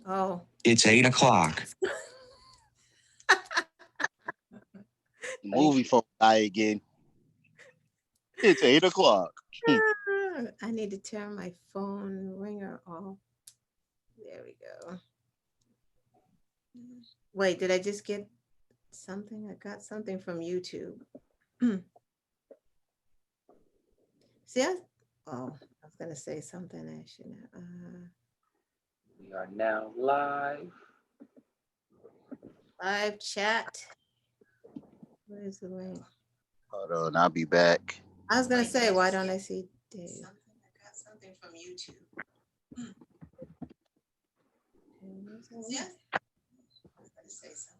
Oh. It's 8 o'clock. Movie phone guy again. It's 8 o'clock. I need to turn my phone ringer off. There we go. Wait, did I just get something? I got something from YouTube. See, I was gonna say something I shouldn't. We are now live. Live chat. Where's the link? Hold on, I'll be back. I was gonna say, why don't I see Dave? I got something from YouTube. Yeah. I was gonna say something.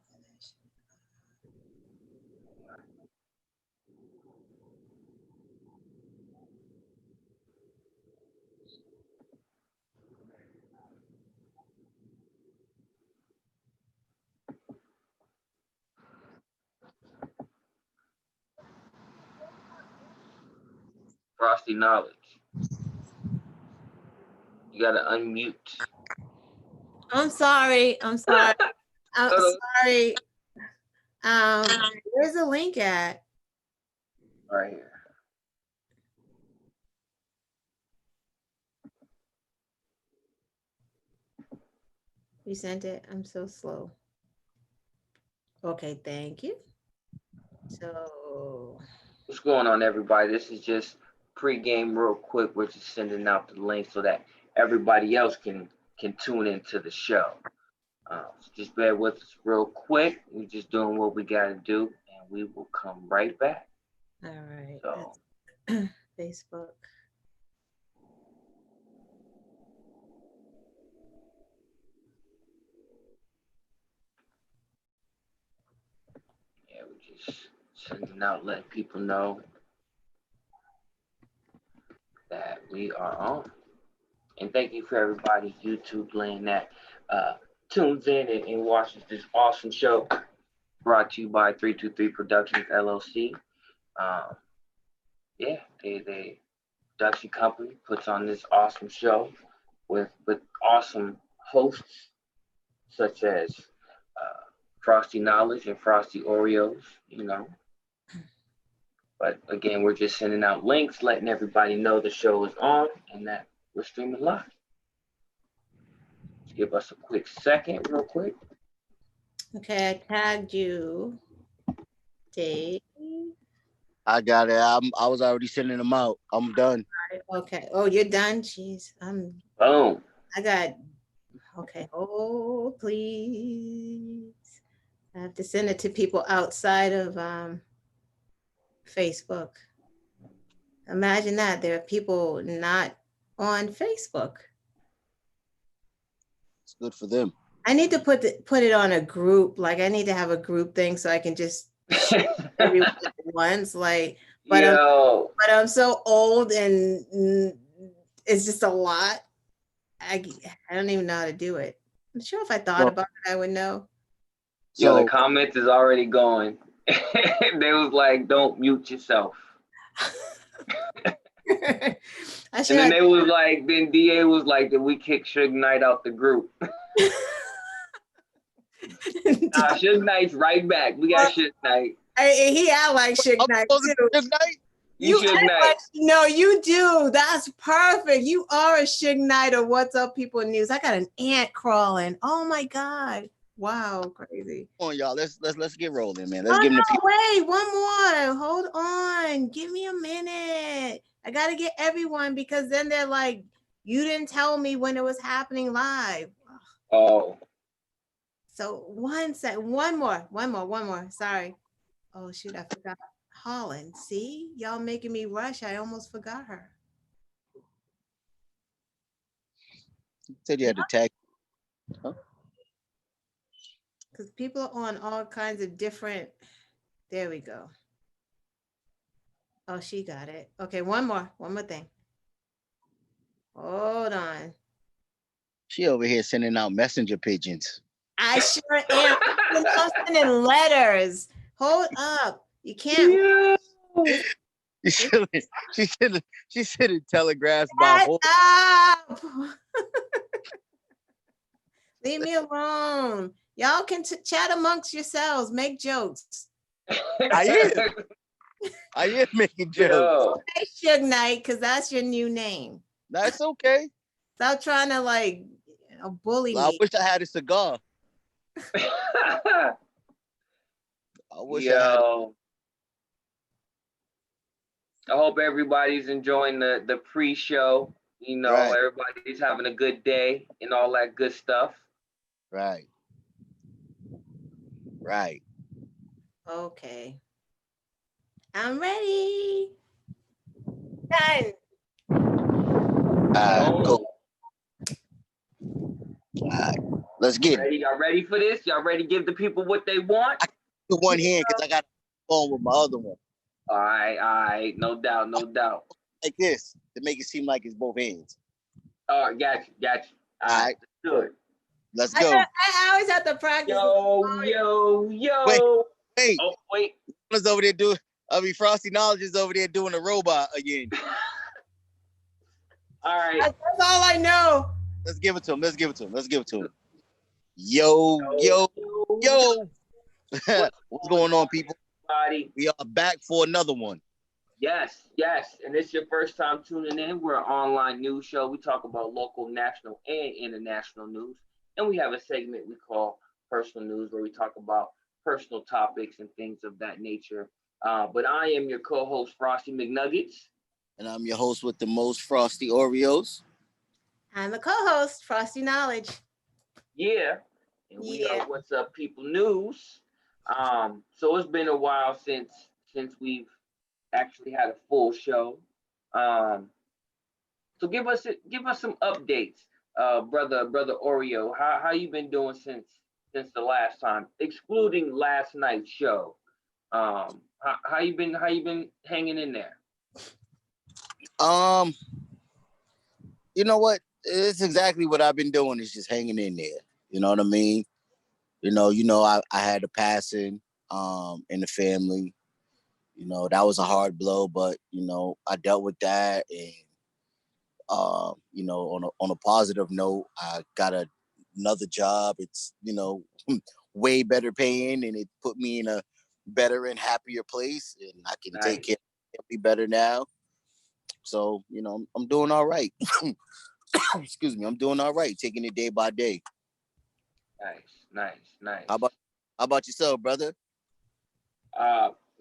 Frosty Knowledge. You gotta unmute. I'm sorry. I'm sorry. Where's the link at? Right here. You sent it? I'm so slow. Okay, thank you. So What's going on, everybody? This is just pre-game real quick. We're just sending out the link so that everybody else can tune into the show. So just bear with us real quick. We're just doing what we got to do, and we will come right back. all right. So, Facebook. yeah, we're just sending out, letting people know that we are on. And thank you for everybody, YouTube land that tunes in and watches this awesome show brought to you by 323 Productions LLC. Yeah, they production company puts on this awesome show with awesome hosts such as Frosty Knowledge and Frosty Oreos, you know. But again, we're just sending out links, letting everybody know the show is on and that we're streaming live. Just give us a quick second, real quick. Okay, I tagged you, Dave. I got it. I was already sending them out. I'm done. Okay. Oh, you're done? Jeez. Boom. I got, okay. Oh, please. I have to send it to people outside of Facebook. Imagine that. There are people not on Facebook. It's good for them. I need to put it on a group. Like I need to have a group thing so I can just everyone at once. Like, but I'm so old and it's just a lot. I don't even know how to do it. I'm sure if I thought about it, I would know. So the comments is already going. They was like, "Don't mute yourself." And then they was like, then DA was like, "Did we kick Suge Knight out the group?" Suge Knight's right back. We got Suge Knight. He act like Suge Knight too. You act like, no, you do. That's perfect. You are a Suge Knight or What's Up People News. I got an ant crawling. Oh my God. Wow, crazy. Come on, y'all. Let's get rolling, man. Let's give them the people. Wait, one more. Hold on. Give me a minute. I gotta get everyone because then they're like, you didn't tell me when it was happening live. Oh. So one more. Sorry. Oh shoot, I forgot Holland. See, y'all making me rush. I almost forgot her. Said you had to tag. Huh? Because people are on all kinds of different. There we go. Oh, she got it. Okay, one more thing. Hold on. She over here sending out messenger pigeons. I sure am. I'm sending letters. Hold up. You can't. She should have telegraphed by Shut horse. up! Leave me alone. Y'all can chat amongst yourselves, make jokes. I am making jokes. Yo. Hey, Suge Knight, because that's your new name. That's okay. Stop trying to like bully I me. wish I had a cigar. I wish I had. Yo. I hope everybody's enjoying the pre-show. You know, Right. everybody's having a good day and all that good stuff. Right. Right. Okay. I'm ready. Done. Go. Let's get it. Ready? Y'all ready for this? Y'all ready to give the people what they want? The one hand because I got a phone with my other one. All right. No doubt. Like this to make it seem like it's both hands. All right, got you. All right, let's do it. Let's go. I always have to practice. Yo. Wait. Oh, wait. Who's over there doing? Frosty Knowledge is over there doing a robot again. All right. That's all I know. Let's give it to him. Yo. What's going on, people? Everybody. We are back for another one. Yes. And it's your first time tuning in. We're an online news show. We talk about local, national, and international news. And we have a segment we call Personal News where we talk about personal topics and things of that nature. But I am your co-host, Frosty McNuggets. And I'm your host with the most, Frosty Oreos. I'm a co-host, Frosty Knowledge. Yeah. And we are What's Up People News. So it's been a while since we've actually had a full show. So give us some updates, brother Oreo. How you been doing since the last time, excluding last night's show? How you been hanging in there? You know what? It's exactly what I've been doing. Is just hanging in there. You know what I mean? I had a passing in the family. That was a hard blow, but I dealt with that, and on a positive note, I got another job. It's way better paying, and it put me in a better and happier place, and I can take care of me better now. So I'm doing all right. Excuse me, I'm doing all right, taking it day by day. Nice. How about yourself, brother?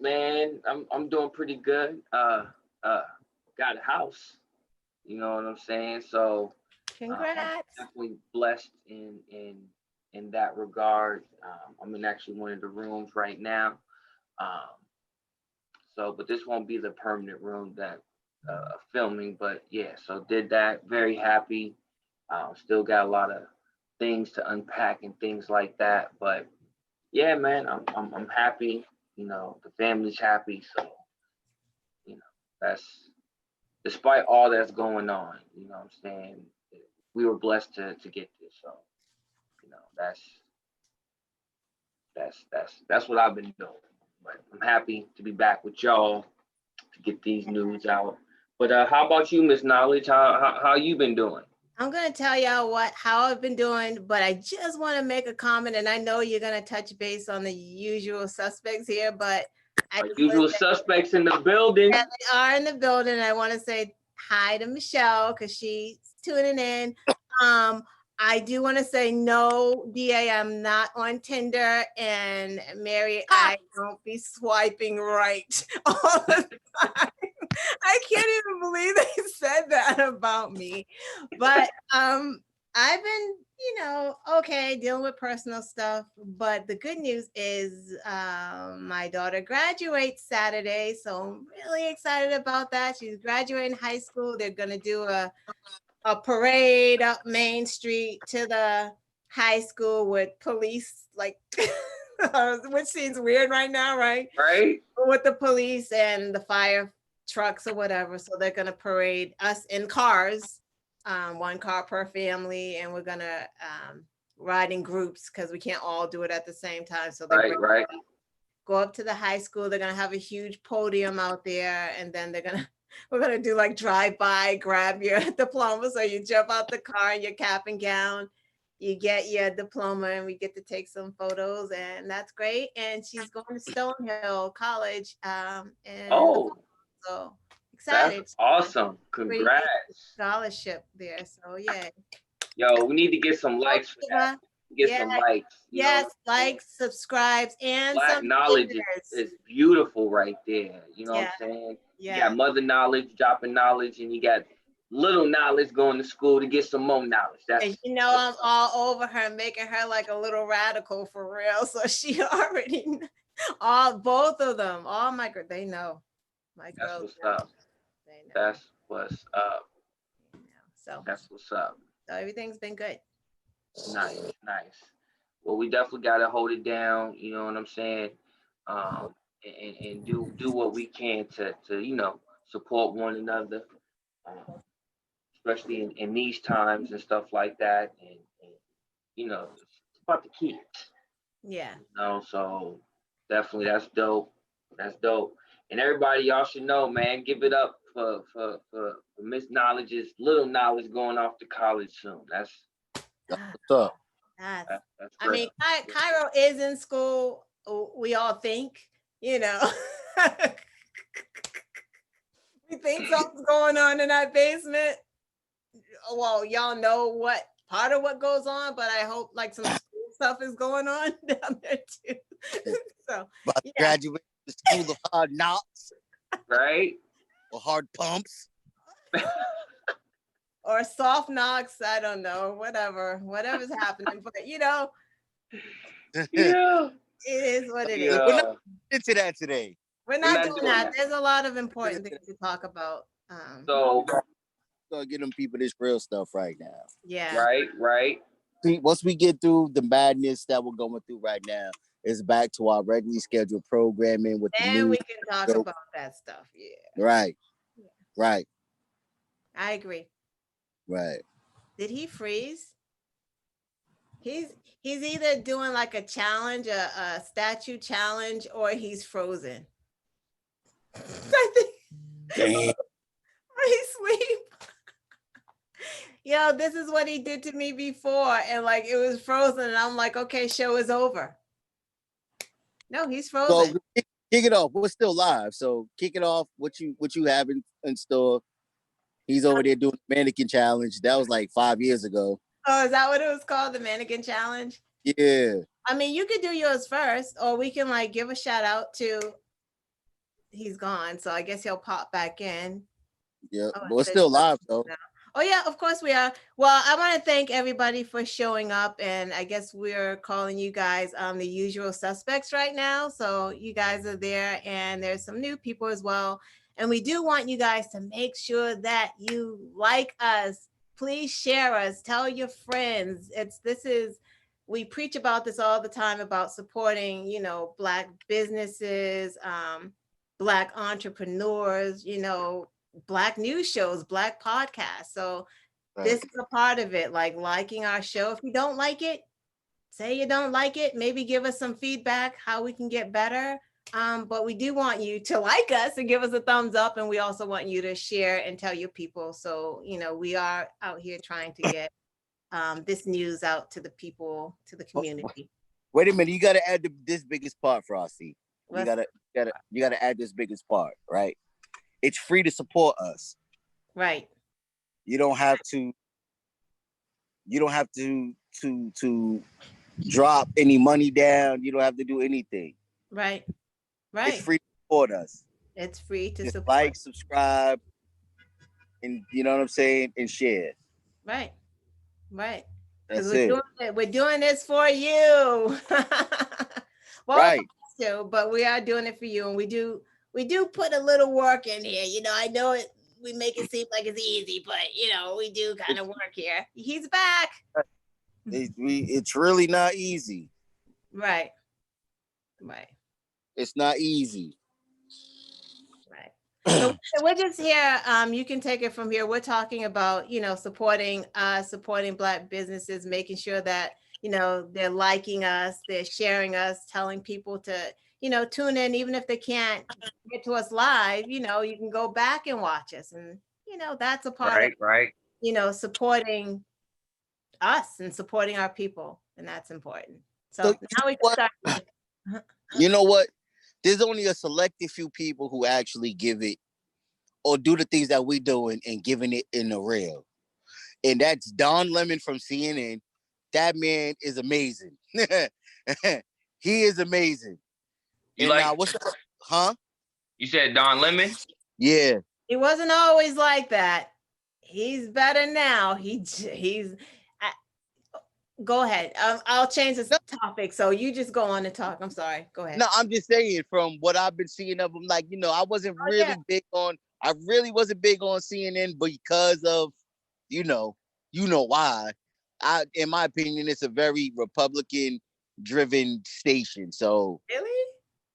Man, I'm doing pretty good. Got a house. You know what I'm saying? So congrats. Definitely blessed in that regard. I'm in actually one of the rooms right now. But this won't be the permanent room that filming, but yeah, so did that. Very happy. Still got a lot of things to unpack and things like that, but yeah, man, I'm happy. The family's happy, so that's despite all that's going on. What I'm saying, we were blessed to get this, so that's what I've been doing. But I'm happy to be back with y'all to get these news out. But how about you, Miss Knowledge? How you been doing? I'm going to tell y'all how I've been doing, but I just want to make a comment, and I know you're going to touch base on the usual suspects here, but usual suspects in the building. Yeah, they are in the building. I want to say hi to Michelle because she's tuning in. I do want to say no, DA, I'm not on Tinder, and Mary, I don't be swiping right all the time. I can't even believe they said that about me. But I've been, okay, dealing with personal stuff. But the good news is my daughter graduates Saturday. So I'm really excited about that. She's graduating high school. They're going to do a parade up Main Street to the high school with police, like, which seems weird right now, right? Right. With the police and the fire trucks or whatever. So they're going to parade us in cars, one car per family, and we're going to ride in groups because we can't all do it at the same time. So they're right. go up to the high school. They're gonna have a huge podium out there, and then we're gonna do like drive by, grab your diploma. So you jump out the car in your cap and gown, you get your diploma, and we get to take some photos, and that's great. And she's going to Stonehill College, Oh, so excited. that's awesome. Congrats. Scholarship there. So yeah. Yo, we need to get some likes for that. Get some likes. Yes, likes, subscribes, and Black some knowledge is beautiful right there. You know what I'm saying? Yeah. You got mother knowledge, dropping knowledge, and you got little knowledge going to school to get some more knowledge. And I'm all over her, making her like a little radical for real. So she already both of them, all my girls, they know. My girls. That's what's up. That's what's up. So that's what's up. So everything's been good. Nice. Well, we definitely gotta hold it down. You know what I'm saying? And do what we can to support one another, especially in these times and stuff like that. And it's about the kids. Yeah. So definitely that's dope. That's dope. And everybody, y'all should know, man. Give it up for Miss Knowledge's little knowledge going off to college soon. That's what's up. That's I mean, Cairo is in school. We all think, we think something's going on in that basement. Well, y'all know what part of what goes on, but I hope like some school stuff is going on down there too. So graduate the school of hard knocks, right? Or hard pumps. Or soft knocks, I don't know, whatever's happening, but yeah, it is what it is. We're not into that today. We're not doing that. There's a lot of important things to talk about. So gonna get them people this real stuff right now. Yeah. Right. See, once we get through the madness that we're going through right now, it's back to our regularly scheduled programming with then we can talk about that stuff. Yeah. Right. I agree. Right. Did he freeze? He's either doing like a challenge, a statue challenge, or he's frozen. I think. Damn. Or he's asleep. This is what he did to me before, and like it was frozen, and I'm like, okay, show is over. No, he's frozen. So kick it off. We're still live, so kick it off. What you have in store? He's over there doing the mannequin challenge. That was like 5 years ago. Oh, is that what it was called? The mannequin challenge? Yeah. I mean, you could do yours first, or we can like give a shout out to. He's gone, so I guess he'll pop back in. Yeah, but we're still live though. Oh yeah, of course we are. Well, I want to thank everybody for showing up, and I guess we're calling you guys the usual suspects right now. So you guys are there, and there's some new people as well. And we do want you guys to make sure that you like us. Please share us. Tell your friends. We preach about this all the time about supporting, Black businesses, Black entrepreneurs, Black news shows, Black podcasts. So This is a part of it, like liking our show. If you don't like it, say you don't like it. Maybe give us some feedback, how we can get better. But we do want you to like us and give us a thumbs up. And we also want you to share and tell your people. So, we are out here trying to get this news out to the people, to the community. Wait a minute, you got to add this biggest part, Frosty. You gotta add this biggest part, right? It's free to support us. Right. You don't have to to drop any money down. You don't have to do anything. Right. It's free to support us. It's free to support. Like, subscribe, and you know what I'm saying, and share. Right. That's we're doing this for you. Well, right. But we are doing it for you, and we do put a little work in here. I know it. We make it seem like it's easy, but we do kind of work here. He's back. It's really not easy. Right. It's not easy. Right. So we're just here. You can take it from here. We're talking about, supporting Black businesses, making sure that, they're liking us, they're sharing us, telling people to, tune in, even if they can't get to us live, you can go back and watch us. And, that's a part of, Right. Supporting us and supporting our people. And that's important. So So, now we can start. you know what? There's only a selected few people who actually give it or do the things that we doing and giving it in the real. And that's Don Lemon from CNN. That man is amazing. He is amazing. You and what's the, huh? You said Don Lemon? Yeah. He wasn't always like that. He's better now. Go ahead. I'll change this topic. So you just go on and talk. I'm sorry. Go ahead. No, I'm just saying from what I've been seeing of him, like, I wasn't really big on, I really wasn't big on CNN because of, why. In my opinion, it's a very Republican driven station. So really?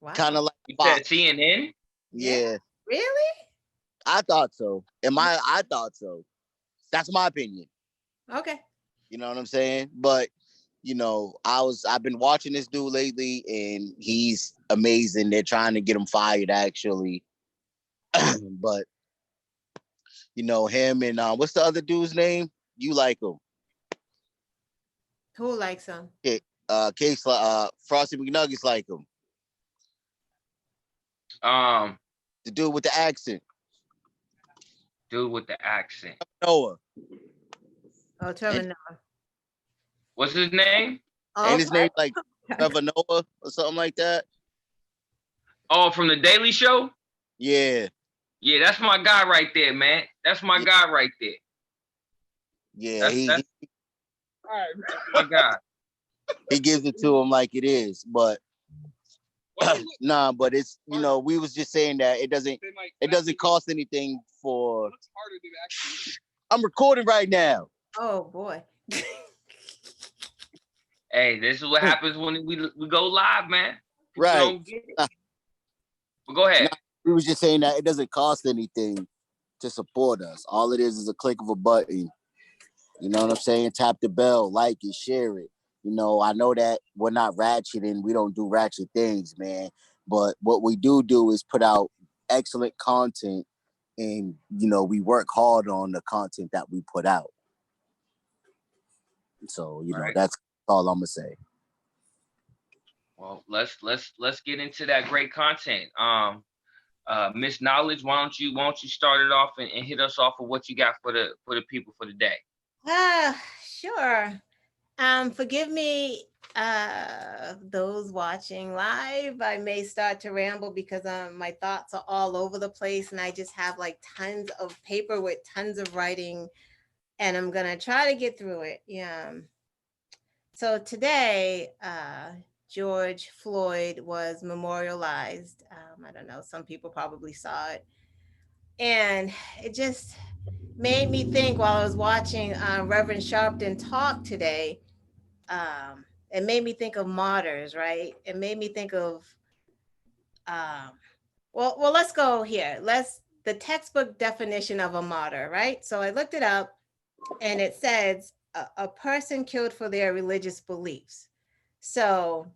Wow. Kind of like you said CNN? Yeah. Really? I thought so. I thought so. That's my opinion. Okay. You know what I'm saying? But I've been watching this dude lately and he's amazing. They're trying to get him fired actually. But him and what's the other dude's name? You like him? Who likes him? Frosty McNuggets like him. The dude with the accent. Noah. Oh, Trevor Noah. What's his name? And his name like Trevor Noah or something like that. Oh, from the Daily Show? Yeah. Yeah, that's my guy right there, man. That's my guy right there. Yeah, that's my guy. He gives it to him like it is, but nah, but it's we was just saying that it doesn't cost anything for. I'm recording right now. Oh boy. Hey, this is what happens when we go live, man. People right. Don't get it. But go ahead. We was just saying that it doesn't cost anything to support us. All it is a click of a button. You know what I'm saying? Tap the bell, like it, share it. I know that we're not ratchet and we don't do ratchet things, man. But what we do is put out excellent content and, we work hard on the content that we put out. So, that's all I'm going to say. Well, let's get into that great content. Miss Knowledge, why don't you start it off and hit us off of what you got for the people for the day? Sure. Forgive me, those watching live. I may start to ramble because my thoughts are all over the place and I just have like tons of paper with tons of writing and I'm gonna try to get through it. Yeah. So today, George Floyd was memorialized. I don't know, some people probably saw it. And it just made me think while I was watching Reverend Sharpton talk today, it made me think of martyrs, right? It made me think of, well, let's go here. The textbook definition of a martyr, right? So I looked it up and it says a person killed for their religious beliefs. So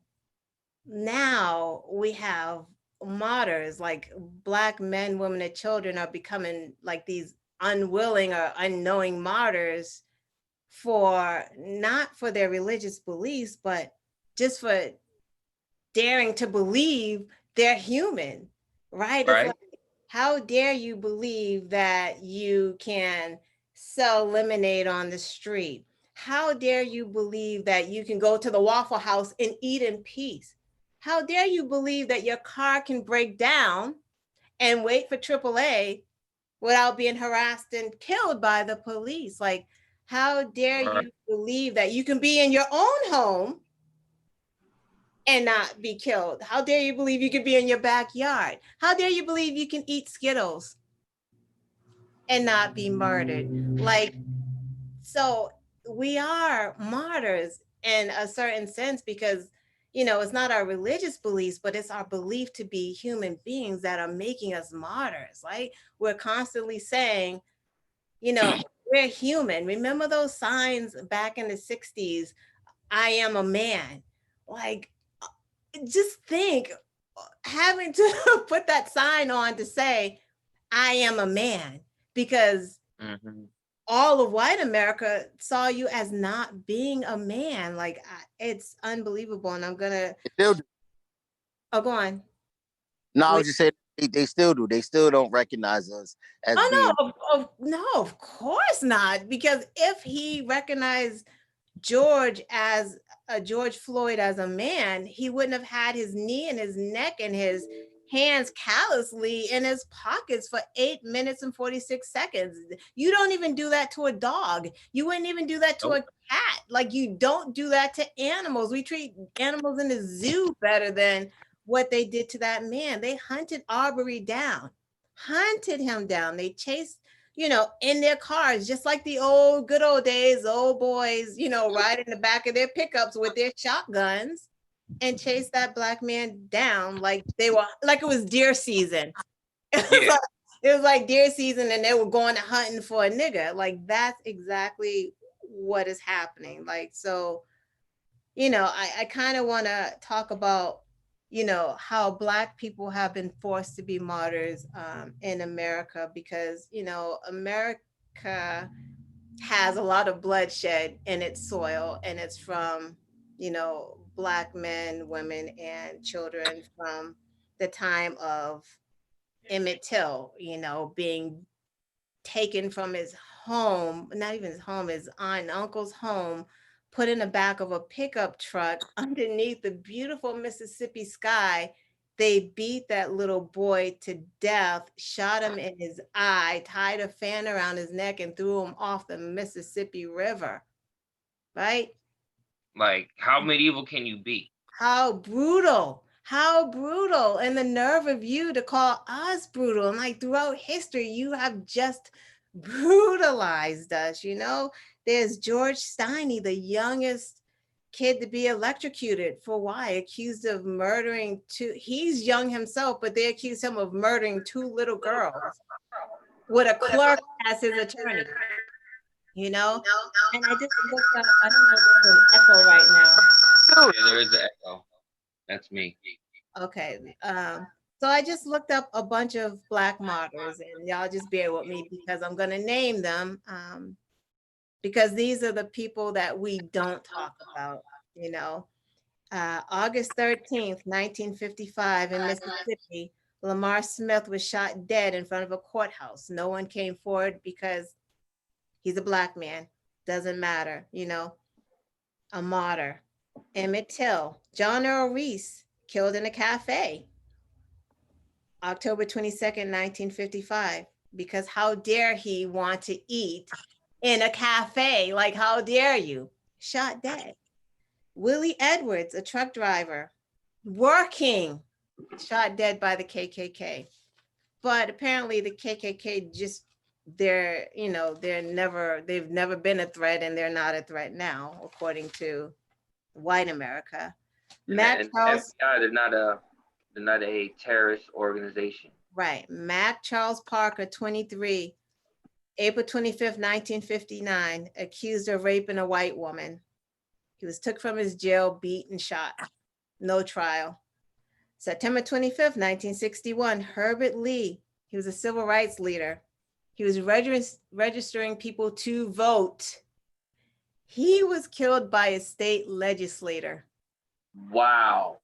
now we have martyrs, like Black men, women, and children are becoming like these unwilling or unknowing martyrs not for their religious beliefs, but just for daring to believe they're human, right? Right. It's like, how dare you believe that you can sell lemonade on the street? How dare you believe that you can go to the Waffle House and eat in peace? How dare you believe that your car can break down and wait for AAA without being harassed and killed by the police? Like, how dare you believe that you can be in your own home and not be killed? How dare you believe you can be in your backyard? How dare you believe you can eat Skittles and not be murdered? Like, so we are martyrs in a certain sense because, it's not our religious beliefs, but it's our belief to be human beings that are making us martyrs, right? We're constantly saying, we're human. Remember those signs back in the 60s, I am a man. Like, just think having to put that sign on to say, I am a man, because all of white America saw you as not being a man. Like, it's unbelievable. And I'm gonna, oh, go on. No, I was just saying they still do. They still don't recognize us as being. No, of course not. Because if he recognized George Floyd as a man, he wouldn't have had his knee and his neck and his hands callously in his pockets for 8 minutes and 46 seconds. You don't even do that to a dog. You wouldn't even do that to a cat. Like, you don't do that to animals. We treat animals in the zoo better than what they did to that man. They hunted Arbery down, hunted him down. They chased, in their cars, just like the good old days, old boys, ride in the back of their pickups with their shotguns and chase that black man down like it was deer season. It was like deer season, and they were going to hunting for a nigga. Like, that's exactly what is happening. Like, so, I kind of want to talk about, how Black people have been forced to be martyrs in America, because, America has a lot of bloodshed in its soil, and it's from, Black men, women, and children from the time of Emmett Till, being taken from his home, not even his home, his aunt and uncle's home, put in the back of a pickup truck underneath the beautiful Mississippi sky. They beat that little boy to death, shot him in his eye, tied a fan around his neck, and threw him off the Mississippi River. Right? Like, how medieval can you be? How brutal. How brutal. And the nerve of you to call us brutal. And like, throughout history, you have just brutalized us, There's George Steiny, the youngest kid to be electrocuted for why? Accused of murdering he's young himself, but they accused him of murdering 2 little girls with a clerk as his attorney, And I just looked up, I don't know if there's an echo right now. Yeah, there is an echo. That's me. Okay. So I just looked up a bunch of Black martyrs, and y'all just bear with me because I'm going to name them, because these are the people that we don't talk about, August 13th, 1955 in Mississippi, Lamar Smith was shot dead in front of a courthouse. No one came forward because he's a Black man. Doesn't matter, a martyr. Emmett Till, John Earl Reese, killed in a cafe. October 22nd, 1955, because how dare he want to eat in a cafe? Like, how dare you? Shot dead. Willie Edwards, a truck driver, working, shot dead by the KKK. But apparently the KKK they've never been a threat, and they're not a threat now, according to white America. FBI, they're not a terrorist organization. Right. Mac Charles Parker, 23, April 25th, 1959, accused of raping a white woman. He was took from his jail, beat, and shot. No trial. September 25th, 1961, Herbert Lee. He was a civil rights leader. He was registering people to vote. He was killed by a state legislator. Wow.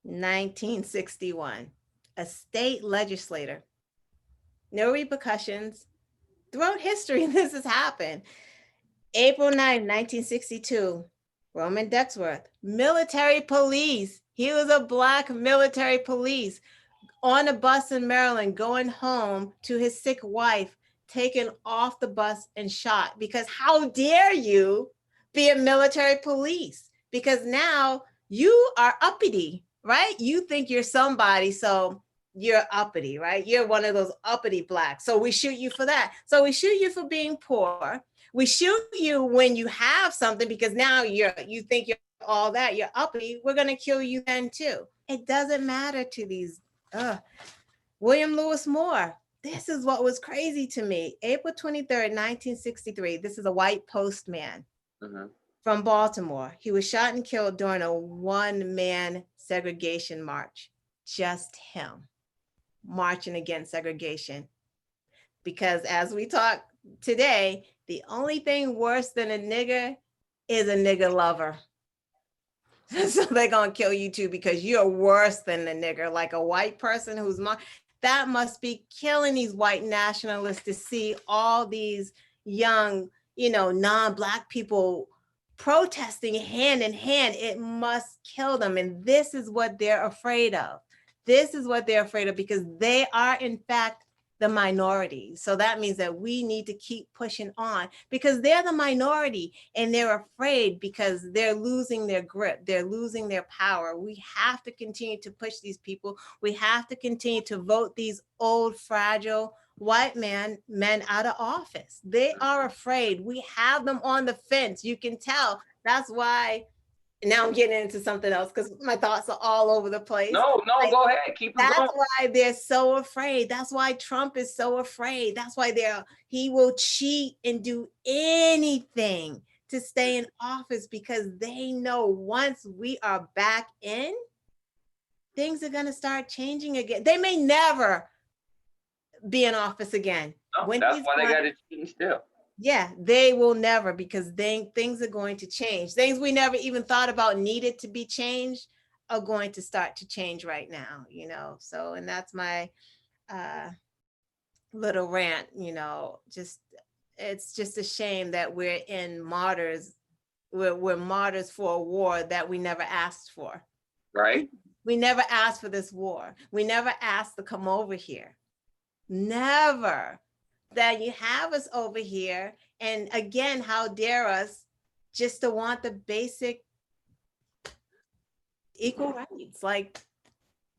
1961, a state legislator. No repercussions. Throughout history, this has happened. April 9, 1962, Roman Dexworth, military police. He was a Black military police on a bus in Maryland, going home to his sick wife, taken off the bus and shot. Because how dare you be a military police? Because now you are uppity, right? You think you're somebody, so you're uppity, right? You're one of those uppity Blacks. So we shoot you for that. So we shoot you for being poor. We shoot you when you have something, because now you think you're all that, you're uppity. We're going to kill you then too. It doesn't matter to these. William Lewis Moore. This is what was crazy to me. April 23rd, 1963. This is a white postman. from Baltimore. He was shot and killed during a one-man segregation march. Just him marching against segregation. Because as we talk today, the only thing worse than a nigger is a nigger lover. So they're gonna kill you too because you're worse than a nigger. Like a white person who's that must be killing these white nationalists to see all these young, non-Black people protesting hand in hand. It must kill them. And this is what they're afraid of. This is what they're afraid of because they are in fact the minority. So that means that we need to keep pushing on because they're the minority and they're afraid because they're losing their grip. They're losing their power. We have to continue to push these people. We have to continue to vote these old, fragile white men out of office. They are afraid. We have them on the fence. You can tell. That's why now I'm getting into something else because my thoughts are all over the place. No, go ahead. Keep it going. That's why they're so afraid. That's why Trump is so afraid. That's why he will cheat and do anything to stay in office because they know once we are back in, things are going to start changing again. They may never be in office again. No, that's why they got to cheat still. Yeah, they will never because things are going to change. Things we never even thought about needed to be changed are going to start to change right now, So, and that's my little rant, it's just a shame that we're martyrs for a war that we never asked for. Right. We never asked for this war. We never asked to come over here. Never. That you have us over here. And again, how dare us just to want the basic equal rights? Like,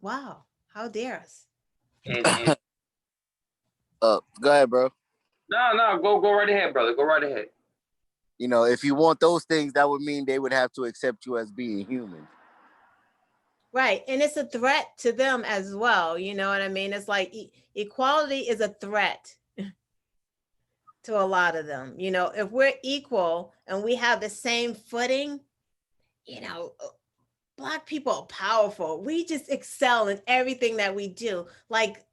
wow, how dare us? Go ahead, bro. No, go right ahead, brother. Go right ahead. If you want those things, that would mean they would have to accept you as being human. Right. And it's a threat to them as well. You know what I mean? It's like equality is a threat to a lot of them. If we're equal and we have the same footing, Black people are powerful. We just excel in everything that we do. Like,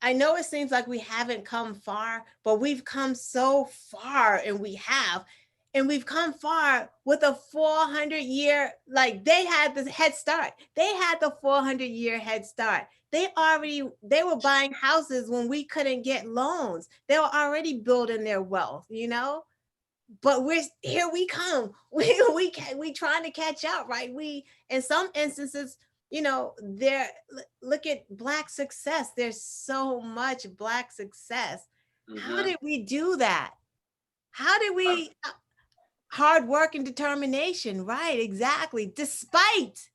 I know it seems like we haven't come far, but we've come so far and we've come far with a 400-year, like they had the head start. They had the 400-year head start. They were buying houses when we couldn't get loans. They were already building their wealth, but here we come. We trying to catch up, right? We, in some instances, look at Black success. There's so much Black success. Mm-hmm. How did we do that? How did we, hard work and determination, right? Exactly. Despite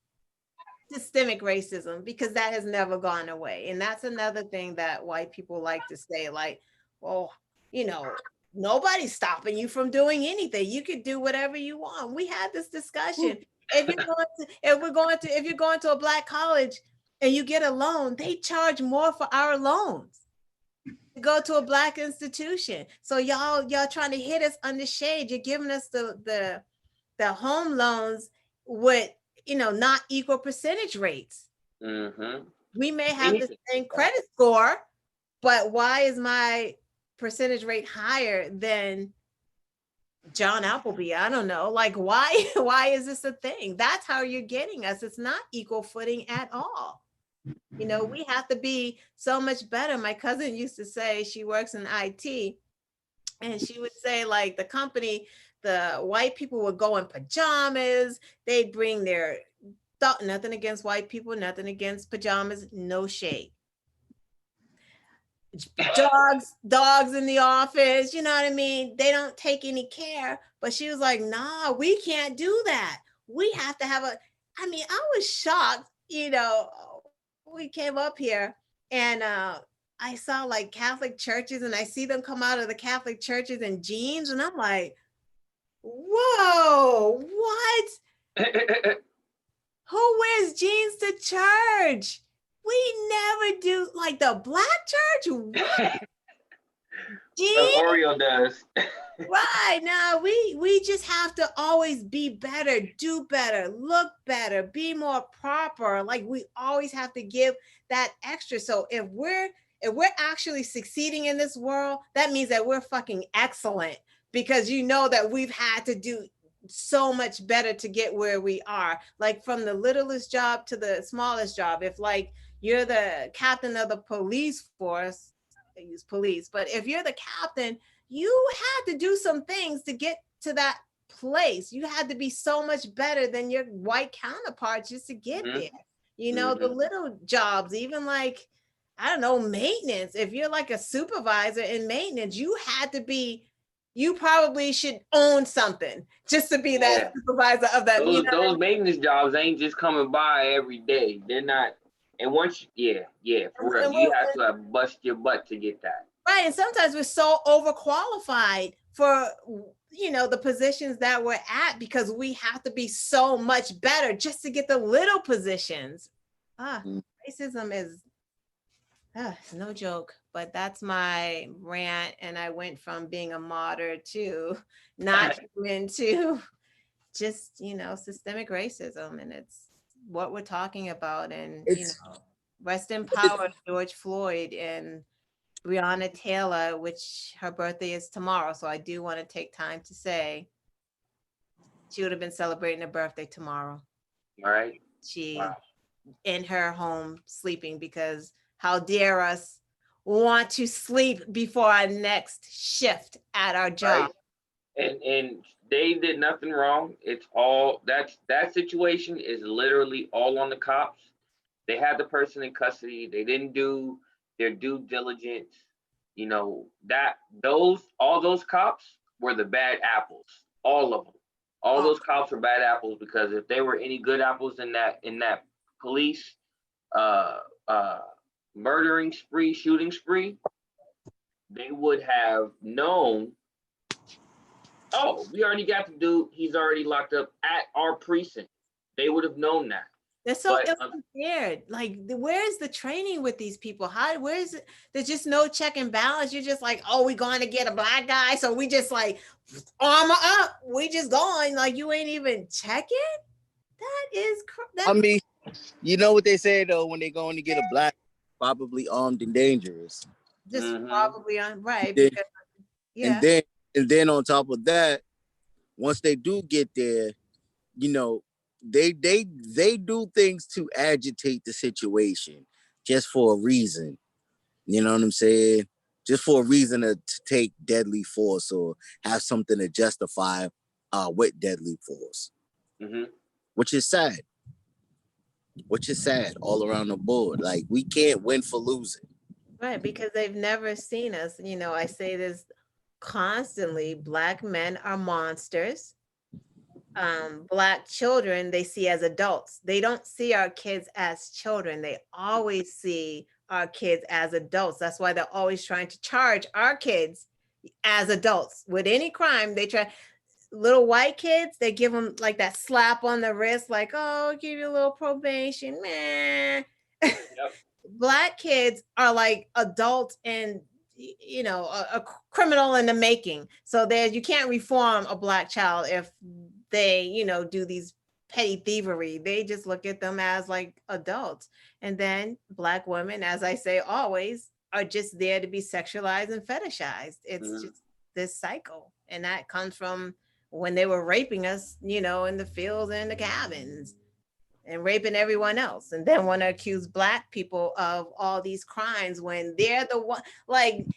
systemic racism, because that has never gone away. And that's another thing that white people like to say, like, well, nobody's stopping you from doing anything. You could do whatever you want. We had this discussion. If you're going to a Black college and you get a loan, they charge more for our loans to go to a Black institution. So y'all trying to hit us under shade. You're giving us the home loans with not equal percentage rates. Mm-hmm. We may have the same credit score, but why is my percentage rate higher than John Appleby? I don't know. Like, why is this a thing? That's how you're getting us. It's not equal footing at all. We have to be so much better. My cousin used to say, she works in IT, and she would say, like, the white people would go in pajamas. They'd bring nothing against white people, nothing against pajamas, no shade. Dogs in the office, you know what I mean? They don't take any care. But she was like, nah, we can't do that. We have to have I was shocked, we came up here and I saw like Catholic churches and I see them come out of the Catholic churches in jeans and I'm like, whoa, what? Who wears jeans to church? We never do. Like the Black church? What? Oreo does. Right now, we just have to always be better, do better, look better, be more proper. Like we always have to give that extra. So if we're actually succeeding in this world, that means that we're fucking excellent, because you know that we've had to do so much better to get where we are. Like from the littlest job to the smallest job. If like you're the captain of the police force, I use police, but if you're the captain, you had to do some things to get to that place. You had to be so much better than your white counterparts just to get there. You know, the little jobs, even like, I don't know, maintenance. If you're like a supervisor in maintenance, you probably should own something just to be that supervisor of that. Those maintenance jobs ain't just coming by every day. They're not. And once, for real, you have to bust your butt to get that. Right. And sometimes we're so overqualified for, the positions that we're at, because we have to be so much better just to get the little positions. Racism is it's no joke, but that's my rant. And I went from being a martyr to not into just, systemic racism. And it's what we're talking about. And, rest in power, George Floyd and Breonna Taylor, which her birthday is tomorrow. So I do want to take time to say she would have been celebrating her birthday tomorrow. All right. She in her home sleeping, because how dare us want to sleep before our next shift at our job. Right. And they did nothing wrong. It's all that situation is literally all on the cops. They had the person in custody. They didn't do their due diligence. All those cops were the bad apples. All of them. All those cops were bad apples, because if they were any good apples in that police murdering spree, shooting spree, they would have known, oh, we already got the dude, he's already locked up at our precinct. They would have known that. They're so ill-prepared. Like, where's the training with these people? Where is it? There's just no check and balance. You're just like, oh, we're going to get a black guy, so we just like armor up. We just going, like, you ain't even checking. That is. I mean, you know what they say though, when they going to get a black, probably armed and dangerous. Just probably on right. Then, because, and then on top of that, once they do get there, they do things to agitate the situation just for a reason. You know what I'm saying? Just for a reason to take deadly force or have something to justify with deadly force. Which is sad. All around the board. Like, we can't win for losing. Right, because they've never seen us. I say this constantly. Black men are monsters. Black children they see as adults. They don't see our kids as children. They always see our kids as adults. That's why they're always trying to charge our kids as adults with any crime. They try. Little white kids, they give them like that slap on the wrist, like, oh, give you a little probation, man. Yep. Black kids are like adults and a criminal in the making. So you can't reform a black child if they do these petty thievery. They just look at them as like adults. And then Black women, as I say always, are just there to be sexualized and fetishized. It's just this cycle, and that comes from when they were raping us, in the fields and the cabins, and raping everyone else, and then want to accuse Black people of all these crimes when they're the one. Like,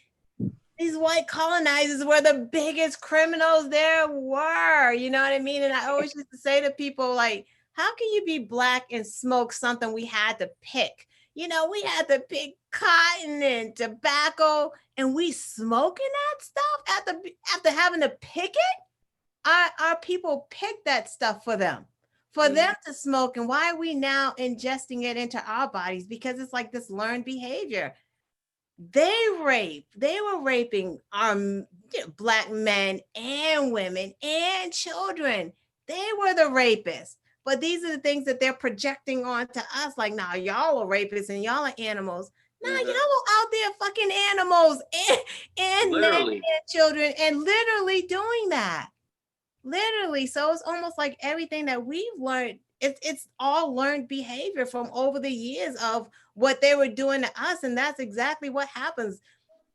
these white colonizers were the biggest criminals there were. You know what I mean? And I always used to say to people, like, how can you be Black and smoke something we had to pick? We had to pick cotton and tobacco, and we smoking that stuff after having to pick it. Our people pick that stuff for them to smoke. And why are we now ingesting it into our bodies? Because it's like this learned behavior. They were raping our Black men and women and children. They were the rapists. But these are the things that they're projecting onto us. Like, now y'all are rapists and y'all are animals. Nah, y'all out there fucking animals and men and children and literally doing that. Literally. So it's almost like everything that we've learned, it's all learned behavior from over the years of what they were doing to us. And that's exactly what happens.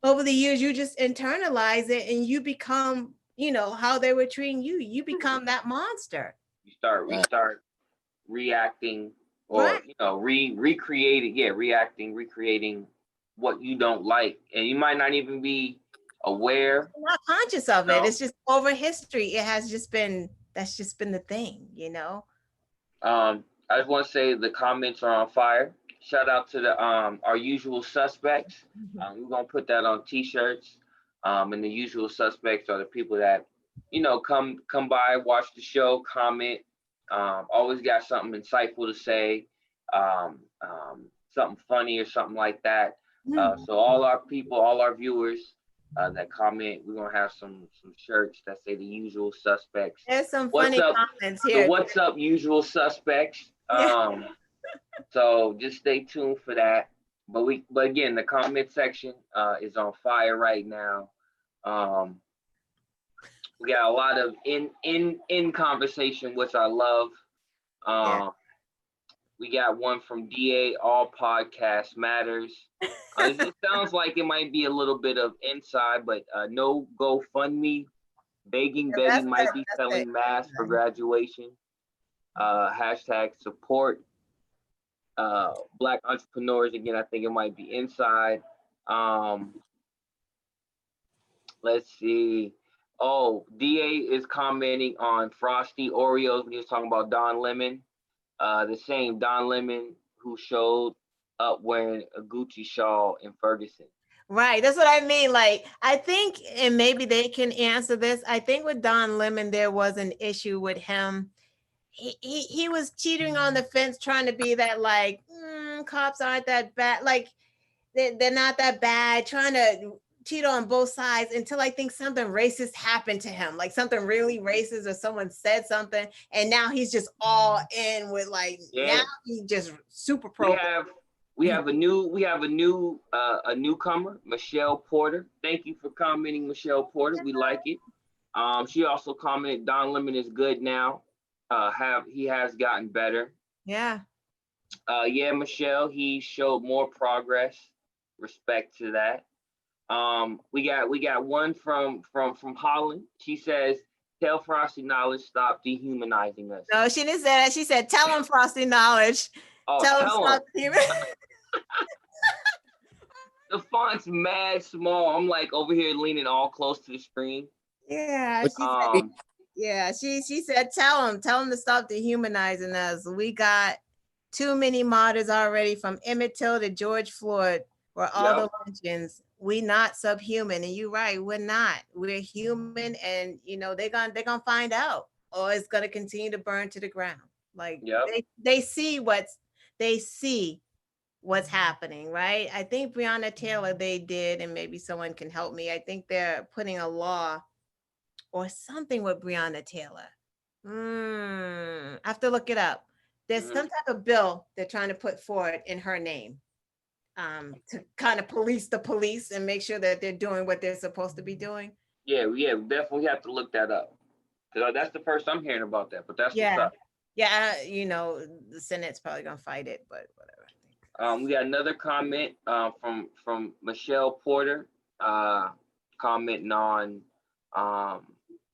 Over the years, you just internalize it and you become, how they were treating you. You become that monster. You start reacting or, recreating what you don't like. And you might not even be aware. I'm not conscious of it. It's just over history. That's just been the thing, I just want to say the comments are on fire. Shout out to the our usual suspects. We're gonna put that on t-shirts. And the usual suspects are the people that, come by, watch the show, comment, always got something insightful to say, something funny or something like that. So all our people, all our viewers that comment, we're gonna have some shirts that say the usual suspects. There's some funny comments here. What's up, usual suspects? So just stay tuned for that. But again, the comment section is on fire right now. We got a lot of in conversation, which I love. We got one from DA, all podcast matters. It sounds like it might be a little bit of inside, but no GoFundMe. Begging might be selling masks for graduation. Hashtag support Black entrepreneurs. Again, I think it might be inside. Let's see. Oh, DA is commenting on Frosty Oreos when he was talking about Don Lemon. The same Don Lemon who showed up wearing a Gucci shawl in Ferguson. Right. That's what I mean. Like, I think, and maybe they can answer this. I think with Don Lemon, there was an issue with him. He was teetering on the fence, trying to be that like, cops aren't that bad. Like, they're not that bad, trying to teeter on both sides until I think something racist happened to him, like something really racist or someone said something. And now he's just all in with like, now he just super pro. We have a newcomer, Michelle Porter. Thank you for commenting, Michelle Porter. We like it. She also commented, Don Lemon is good now. He has gotten better. Yeah. Michelle, he showed more progress. Respect to that. We got one from Holland. She says, tell Frosty Knowledge stop dehumanizing us. No, she didn't say that. She said, tell him Frosty Knowledge. Tell him stop dehumanizing. The font's mad small. I'm like over here leaning all close to the screen. Yeah. She said, tell him to stop dehumanizing us. We got too many martyrs already, from Emmett Till to George Floyd. We're all the legends. We not subhuman. And you're right, we're not. We're human, and they're gonna find out, or it's gonna continue to burn to the ground. Like they see what's happening, right? I think Breonna Taylor, they did, and maybe someone can help me. I think they're putting a law or something with Breonna Taylor. I have to look it up. There's some type of bill they're trying to put forward in her name, to kind of police the police and make sure that they're doing what they're supposed to be doing. Yeah, definitely have to look that up. Because that's the first I'm hearing about that, but that's what's up. Yeah, the Senate's probably gonna fight it, but whatever. We got another comment from Michelle Porter, commenting on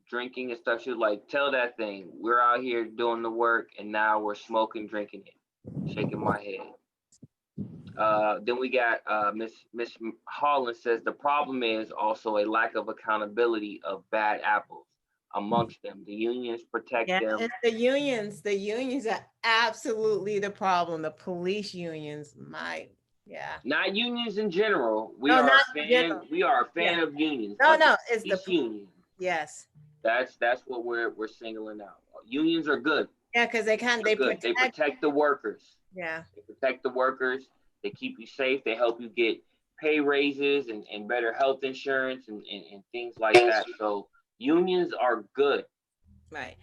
drinking and stuff. She was like, tell that thing, we're out here doing the work and now we're smoking, drinking it. Shaking my head. Then we got Miss Holland says the problem is also a lack of accountability of bad apples amongst them. The unions protect them. It's the unions are absolutely the problem. The police unions, not unions in general. We are a fan of unions. It's the union. Yes. That's what we're singling out. Unions are good. Yeah, because they protect the workers. Yeah. They protect the workers. They keep you safe. They help you get pay raises and better health insurance and things like that. So unions are good. Right.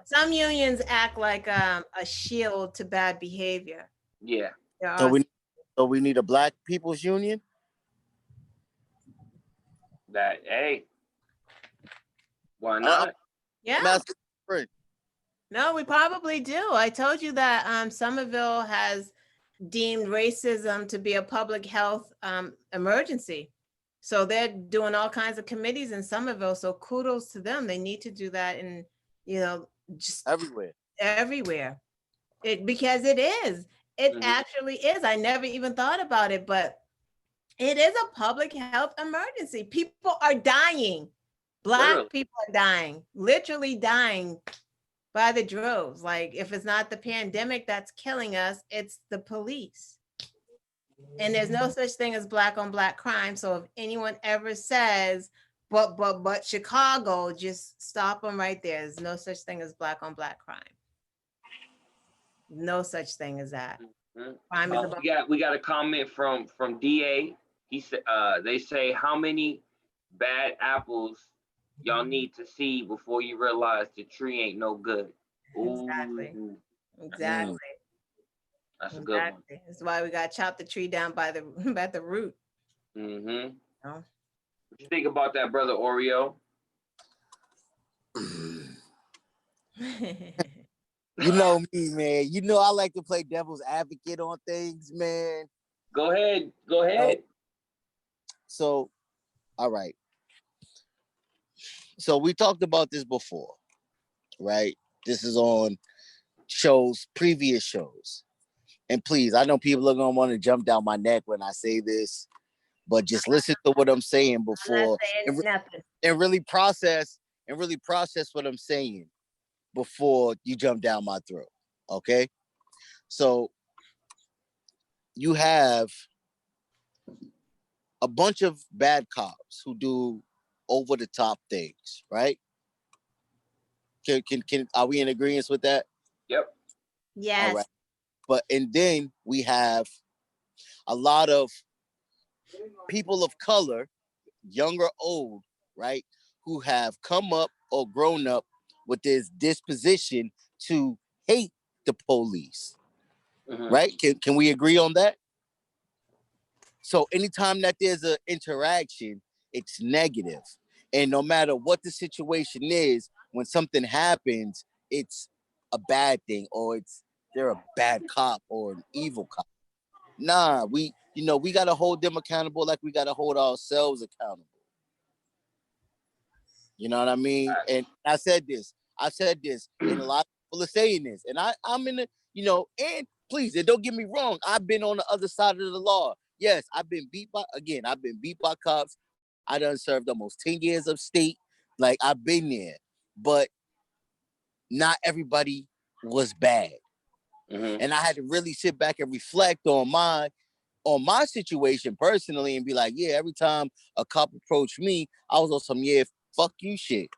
Some unions act like a shield to bad behavior. Yeah. So we So we need a Black People's Union? Hey, why not? Yeah. No, we probably do. I told you that Somerville has deemed racism to be a public health emergency. So they're doing all kinds of committees in Somerville. So kudos to them. They need to do that in, just everywhere. Because it is. It actually is. I never even thought about it, but it is a public health emergency. People are dying. Black people are dying, literally dying by the droves. Like, if it's not the pandemic that's killing us, it's the police. And there's no such thing as Black on Black crime. So if anyone ever says, but Chicago, just stop them right there. There's no such thing as Black on Black crime. No such thing as that. Crime is about- we got a comment from DA. He said, they say, how many bad apples y'all need to see before you realize the tree ain't no good? Exactly. Ooh. Exactly. That's a good one. That's why we got to chop the tree down by the root. What you think about that, brother Oreo? You know me, man. You know I like to play devil's advocate on things, man. Go ahead. So, all right. So we talked about this before, right? This is on previous shows. And please, I know people are going to want to jump down my neck when I say this, but just listen to what I'm saying before and really process what I'm saying before you jump down my throat. Okay? So you have a bunch of bad cops who do over the top things, right? Can are we in agreement with that? Yep. Yes. All right. And then we have a lot of people of color, young or old, right, who have come up or grown up with this disposition to hate the police, right? Can we agree on that? So anytime that there's an interaction, it's negative. And no matter what the situation is, when something happens, it's a bad thing, or they're a bad cop or an evil cop. Nah, we got to hold them accountable like we got to hold ourselves accountable. You know what I mean? And I said this, and a lot of people are saying this. And I'm in the, and please, and don't get me wrong, I've been on the other side of the law. Yes, I've been beat by cops. I done served almost 10 years of state. Like, I've been there. But not everybody was bad. And I had to really sit back and reflect on my situation personally and be like, yeah, every time a cop approached me, I was on some, fuck you shit.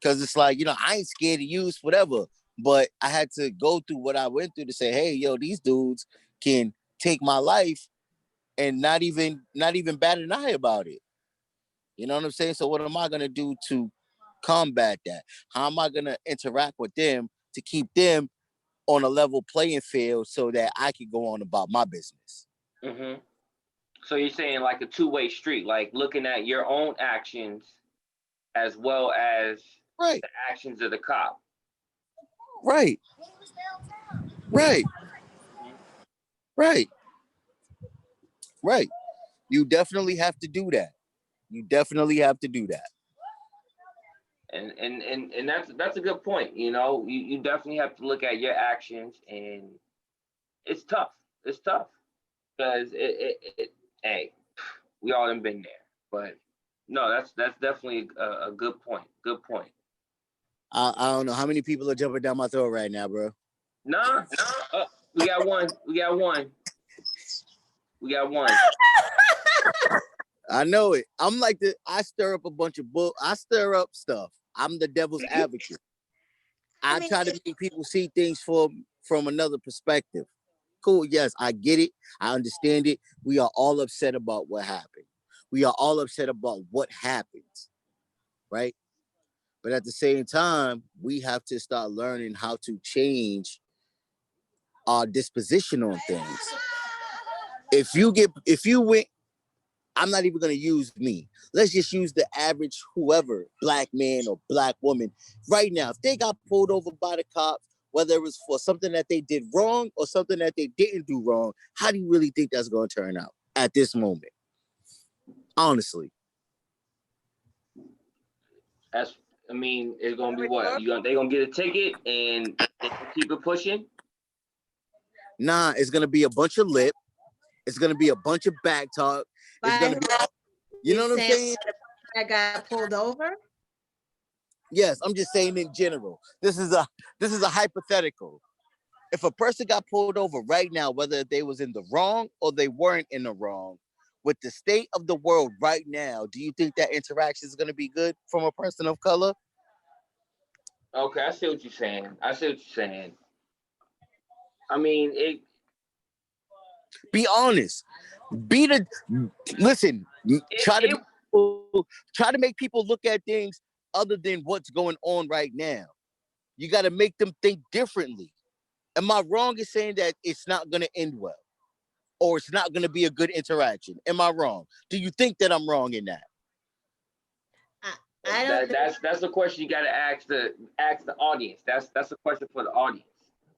Because it's like, I ain't scared to use whatever. But I had to go through what I went through to say, hey, yo, these dudes can take my life and not even bat an eye about it. You know what I'm saying? So what am I going to do to combat that? How am I going to interact with them to keep them on a level playing field so that I can go on about my business? So you're saying like a two-way street, like looking at your own actions as well as the actions of the cop. Right. You definitely have to do that. And that's a good point. You definitely have to look at your actions, and it's tough. Because hey, we all have been there. But no, that's definitely a good point. I don't know how many people are jumping down my throat right now, bro. Nah. We got one. I know it. I'm like I stir up a bunch of I stir up stuff. I'm the devil's advocate. I try to make people see things from another perspective. Cool. Yes, I get it. I understand it. We are all upset about what happened. We are all upset about what happens. Right? But at the same time, we have to start learning how to change our disposition on things. if you went, I'm not even gonna use me. Let's just use the average whoever, black man or black woman. Right now, if they got pulled over by the cops, whether it was for something that they did wrong or something that they didn't do wrong, how do you really think that's gonna turn out at this moment? Honestly. It's gonna be what? They gonna get a ticket and keep it pushing? Nah, it's gonna be a bunch of lip. It's gonna be a bunch of back talk. It's gonna be, you know what I'm saying? I got pulled over. Yes, I'm just saying in general. This is a hypothetical. If a person got pulled over right now, whether they was in the wrong or they weren't in the wrong, with the state of the world right now, do you think that interaction is going to be good from a person of color? Okay, I see what you're saying. Be honest. Listen. Try to make people look at things other than what's going on right now. You got to make them think differently. Am I wrong in saying that it's not going to end well? Or it's not going to be a good interaction? Am I wrong? Do you think that I'm wrong in that? I don't. That's the question you got to ask the audience. That's a question for the audience.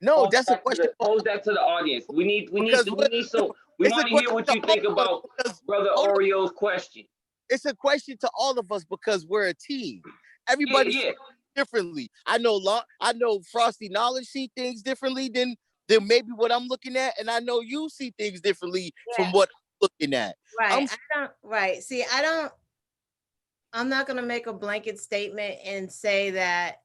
No, that's a question. Pose that to the audience. We want to hear what you think about Brother Oreo's question. It's a question to all of us because we're a team. Everybody sees differently. I know Frosty Knowledge see things differently than maybe what I'm looking at, and I know you see things differently from what I'm looking at. Right. I'm not gonna make a blanket statement and say that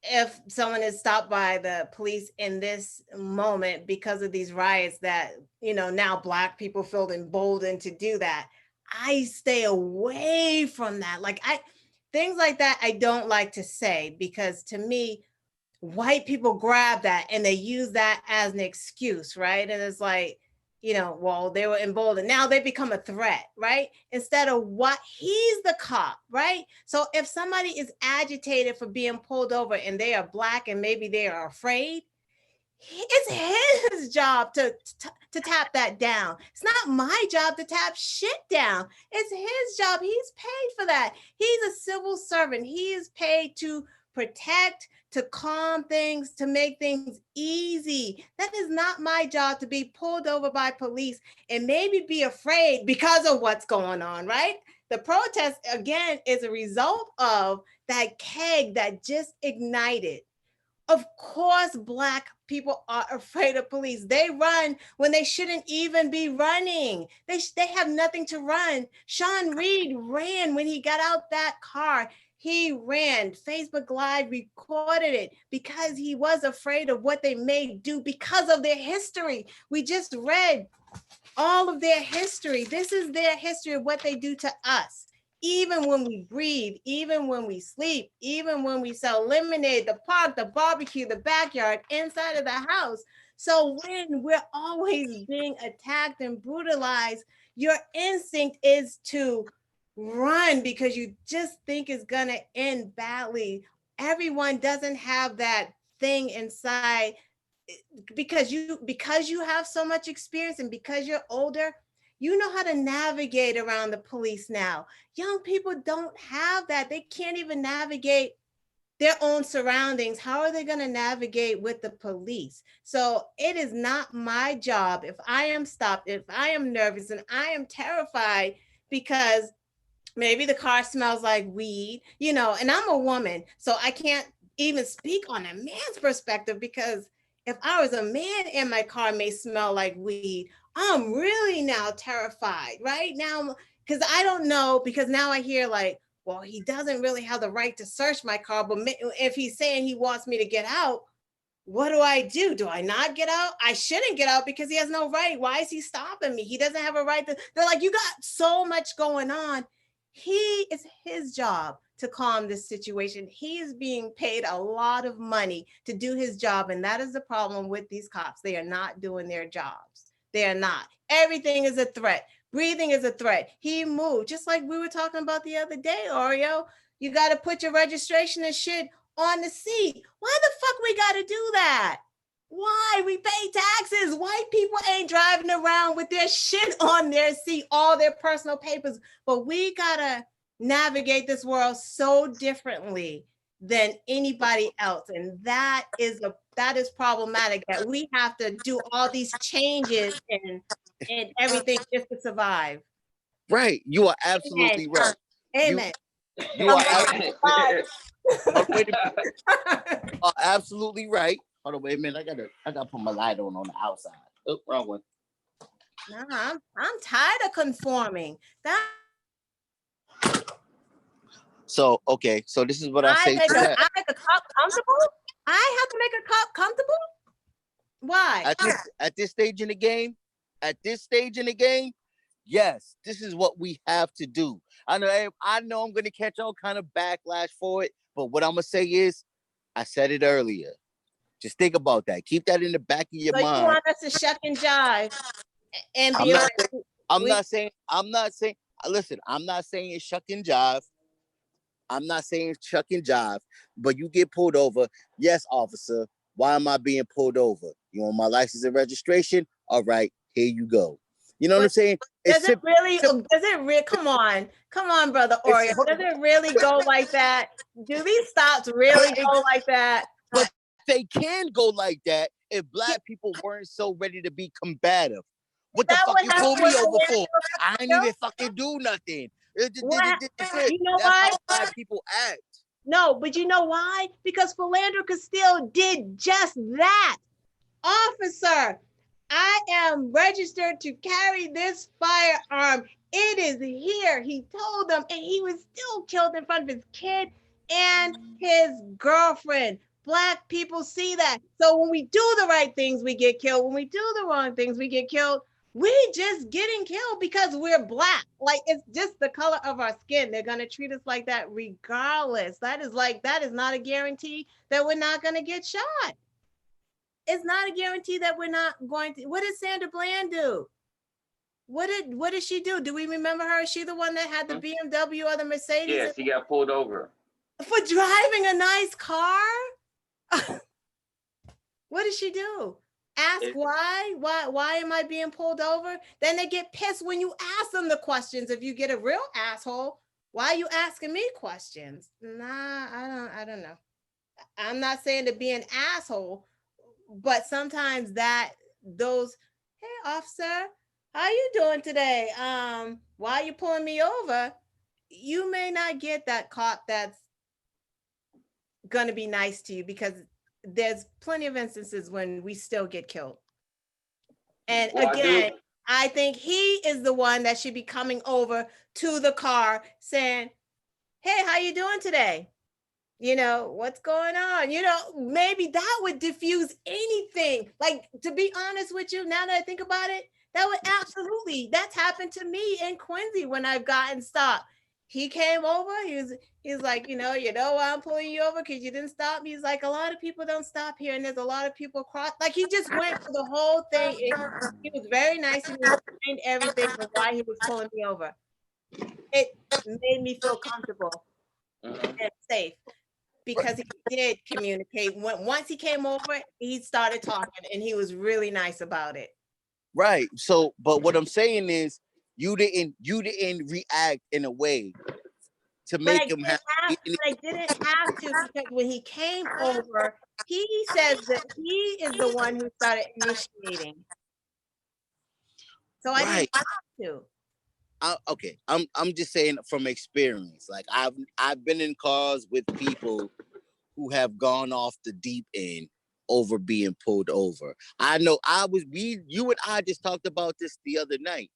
if someone is stopped by the police in this moment because of these riots that, now Black people feel emboldened to do that. I stay away from that. Things like that, I don't like to say, because to me, white people grab that and they use that as an excuse, right? And it's like, well, they were emboldened. Now they become a threat, right? Instead of he's the cop, right? So if somebody is agitated for being pulled over and they are Black and maybe they are afraid, it's his job to tap that down. It's not my job to tap shit down. It's his job. He's paid for that. He's a civil servant. He is paid to protect, to calm things, to make things easy. That is not my job, to be pulled over by police and maybe be afraid because of what's going on, right? The protest, again, is a result of that keg that just ignited. Of course, Black people are afraid of police. They run when they shouldn't even be running. They have nothing to run. Sean Reed ran when he got out that car. He ran. Facebook Live recorded it because he was afraid of what they may do because of their history. We just read all of their history. This is their history of what they do to us. Even when we breathe, even when we sleep, even when we sell lemonade, the park, the barbecue, the backyard, inside of the house. So when we're always being attacked and brutalized, your instinct is to run because you just think it's gonna end badly. Everyone doesn't have that thing inside because you have so much experience and because you're older. You know how to navigate around the police now. Young people don't have that. They can't even navigate their own surroundings. How are they going to navigate with the police? So it is not my job. If I am stopped, if I am nervous and I am terrified because maybe the car smells like weed, and I'm a woman, so I can't even speak on a man's perspective, because if I was a man and my car may smell like weed, I'm really now terrified right now, because I don't know, because now I hear well, he doesn't really have the right to search my car, but if he's saying he wants me to get out, what do I do? Do I not get out? I shouldn't get out because he has no right. Why is he stopping me? He doesn't have a right to. They're like, you got so much going on. It's his job to calm this situation. He is being paid a lot of money to do his job. And that is the problem with these cops. They are not doing their jobs. They are not. Everything is a threat. Breathing is a threat. He moved, just like we were talking about the other day, Oreo. You got to put your registration and shit on the seat. Why the fuck we got to do that? Why? We pay taxes. White people ain't driving around with their shit on their seat, all their personal papers. But we gotta navigate this world so differently than anybody else. And that is problematic, that we have to do all these changes and everything just to survive. Right. You are absolutely right. Amen. You are absolutely right. Oh, wait a minute. You are absolutely right. Hold on, wait a minute. I gotta put my light on the outside. Oh, wrong one. No, I'm tired of conforming. So okay, so this is what I say. I make a cup comfortable. I have to make a cup comfortable. Why? At this stage in the game, yes, this is what we have to do. I know I'm gonna catch all kind of backlash for it, but what I'm gonna say is, I said it earlier. Just think about that. Keep that in the back of your mind. You want us to shuck and jive and be I'm not saying. Listen, I'm not saying shuck and jive. I'm not saying shuck and jive, but you get pulled over. Yes, officer. Why am I being pulled over? You want my license and registration? All right, here you go. You know what I'm saying? Does it really? Come on, brother Oreo. Does it really go like that? Do these stops really go like that? But they can go like that if black people weren't so ready to be combative. What the fuck you pulled me over for? I ain't even fucking do nothing. You know why? That's how black people act. No, but you know why? Because Philander Castile did just that. Officer, I am registered to carry this firearm. It is here. He told them, and he was still killed in front of his kid and his girlfriend. Black people see that. So when we do the right things, we get killed. When we do the wrong things, we get killed. We just getting killed because we're black. Like, it's just the color of our skin. They're going to treat us like that regardless. That is not a guarantee that we're not going to get shot. It's not a guarantee that we're not going to. What did Sandra Bland do? What did she do? Do we remember her? Is she the one that had the BMW or the Mercedes? Yes, she got pulled over. For driving a nice car? What did she do? Ask why? Why am I being pulled over? Then they get pissed when you ask them the questions. If you get a real asshole, why are you asking me questions? Nah, I don't know. I'm not saying to be an asshole, but sometimes hey, officer, how you doing today? Why are you pulling me over? You may not get that cop that's gonna be nice to you, because there's plenty of instances when we still get killed. And again, I think he is the one that should be coming over to the car saying, hey, how you doing today? You know, what's going on? You know, maybe that would diffuse anything. Like, to be honest with you, now that I think about it, that's happened to me in Quincy when I've gotten stopped. He came over, he's like, you know why I'm pulling you over? Because you didn't stop me. He's like, a lot of people don't stop here, and there's a lot of people cross. Like, he just went through the whole thing. He was very nice, and he explained everything of why he was pulling me over. It made me feel comfortable and safe, because he did communicate. Once he came over, he started talking, and he was really nice about it. Right. So, but what I'm saying is, you didn't react in a way to make him happy. I didn't have to, because when he came over, he says that he is the one who started initiating. So I didn't have to. Okay, I'm just saying from experience. Like, I've been in cars with people who have gone off the deep end over being pulled over. I know you and I just talked about this the other night.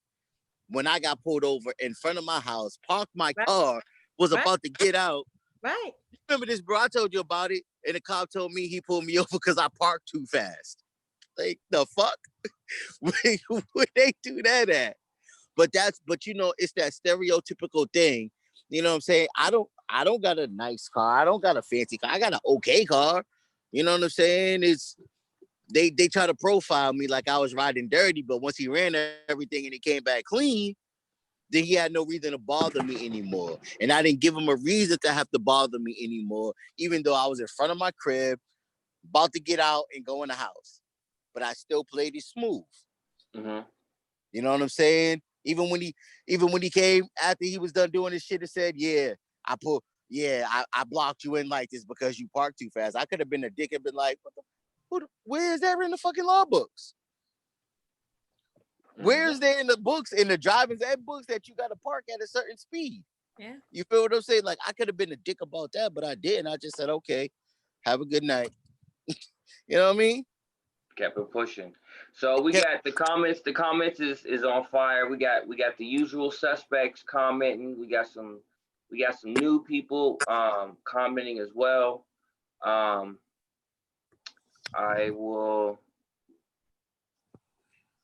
When I got pulled over in front of my house, parked my car, was about to get out. Right. Remember this, bro? I told you about it. And the cop told me he pulled me over because I parked too fast. Like, the fuck? Where they do that at? But it's that stereotypical thing. You know what I'm saying? I don't got a nice car. I don't got a fancy car. I got an okay car. You know what I'm saying? They try to profile me like I was riding dirty, but once he ran everything and he came back clean, then he had no reason to bother me anymore. And I didn't give him a reason to have to bother me anymore, even though I was in front of my crib, about to get out and go in the house. but I still played it smooth. Mm-hmm. You know what I'm saying? Even when he came after he was done doing his shit and said, I blocked you in like this because you parked too fast. I could have been a dick and been like, where is that in the fucking law books? Where is there in the books, in the driving ed books, that you got to park at a certain speed? Yeah. You feel what I'm saying? Like, I could have been a dick about that, but I didn't. I just said, okay, have a good night. You know what I mean? Kept it pushing. So we got the comments. The comments is on fire. We got the usual suspects commenting. We got some new people commenting as well. I will